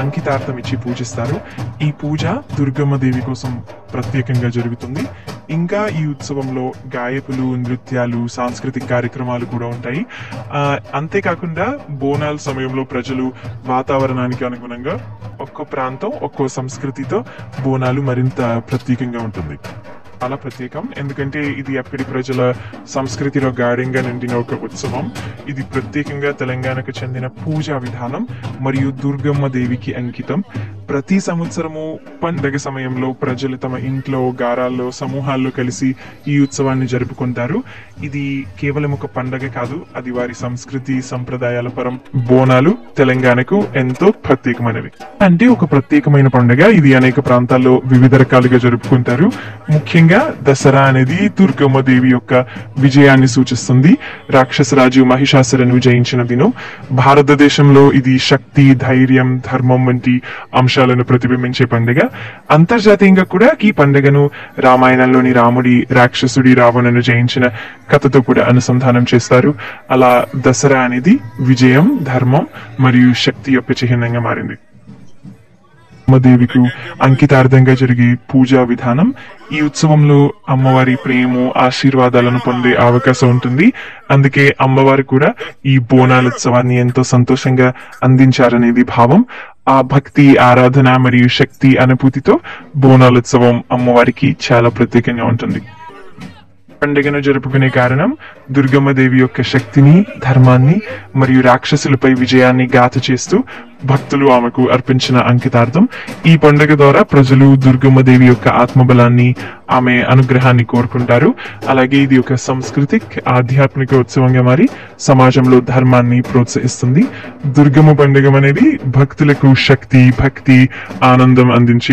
అంకితార్థం ఇచ్చి పూజిస్తారు. ఈ పూజ దుర్గమ్మ దేవి కోసం ప్రత్యేకంగా జరుగుతుంది. ఇంకా ఈ ఉత్సవంలో గాయకులు, నృత్యాలు, సాంస్కృతిక కార్యక్రమాలు కూడా ఉంటాయి. అంతేకాకుండా బోనాల సమయంలో ప్రజలు వాతావరణానికి అనుగుణంగా ఒక్కో ప్రాంతం ఒక్కో సంస్కృతితో బోనాలు మరింత ప్రత్యేకంగా ఉంటుంది. చాలా ప్రత్యేకం, ఎందుకంటే ఇది అక్కడి ప్రజల సంస్కృతిలో గాఢంగా నిండిన ఒక ఉత్సవం. ఇది ప్రత్యేకంగా తెలంగాణకు చెందిన పూజా విధానం మరియు దుర్గమ్మ దేవికి అంకితం. ప్రతి సంవత్సరము పండగ సమయంలో ప్రజలు తమ ఇంట్లో, గారాల్లో, సమూహాల్లో కలిసి ఈ ఉత్సవాన్ని జరుపుకుంటారు. ఇది కేవలం ఒక పండగ కాదు, అది వారి సంస్కృతి, సంప్రదాయాల పరం. బోనాలు తెలంగాణకు ఎంతో ప్రత్యేకమైనవి. అంటే ఒక ప్రత్యేకమైన పండుగ. ఇది అనేక ప్రాంతాల్లో వివిధ రకాలుగా జరుపుకుంటారు. ముఖ్యంగా దసరా అనేది దుర్గమ్మ దేవి యొక్క విజయాన్ని సూచిస్తుంది. రాక్షసరాజు మహిషాసురను జయించిన దినం. భారతదేశంలో ఇది శక్తి, ధైర్యం, ధర్మం వంటి అంశాలను ప్రతిబింబించే పండుగ. అంతర్జాతీయంగా కూడా ఈ పండుగను రామాయణంలోని రాముడి రాక్షసుడి రావణను జయించిన కథతో కూడా అనుసంధానం చేస్తారు. అలా దసరా అనేది విజయం, ధర్మం మరియు శక్తి యొక్క చిహ్నంగా మారింది. అమ్మదేవికి అంకితార్థంగా జరిగే పూజా విధానం. ఈ ఉత్సవంలో అమ్మవారి ప్రేమ, ఆశీర్వాదాలను పొందే అవకాశం ఉంటుంది. అందుకే అమ్మవారు కూడా ఈ బోనాల ఉత్సవాన్ని ఎంతో సంతోషంగా అందించారనేది భావం. ఆ భక్తి, ఆరాధన మరియు శక్తి అనుభూతితో బోనాలోత్సవం అమ్మవారికి చాలా ప్రత్యేకంగా ఉంటుంది. పండుగను జరుపుకునే కారణం దుర్గమ్మ దేవి యొక్క శక్తిని, ధర్మాన్ని మరియు రాక్షసులపై విజయాన్ని గాథ చేస్తూ భక్తులు ఆమెకు అర్పించిన అంకితార్థం. ఈ పండుగ ద్వారా ప్రజలు దుర్గమ్మ దేవి యొక్క ఆత్మబలాన్ని, ఆమె అనుగ్రహాన్ని కోరుకుంటారు. అలాగే ఇది ఒక సాంస్కృతిక, ఆధ్యాత్మిక ఉత్సవంగా మారి సమాజంలో ధర్మాన్ని ప్రోత్సహిస్తుంది. దుర్గమ్మ పండుగ అనేది భక్తులకు శక్తి, భక్తి, ఆనందం అందించి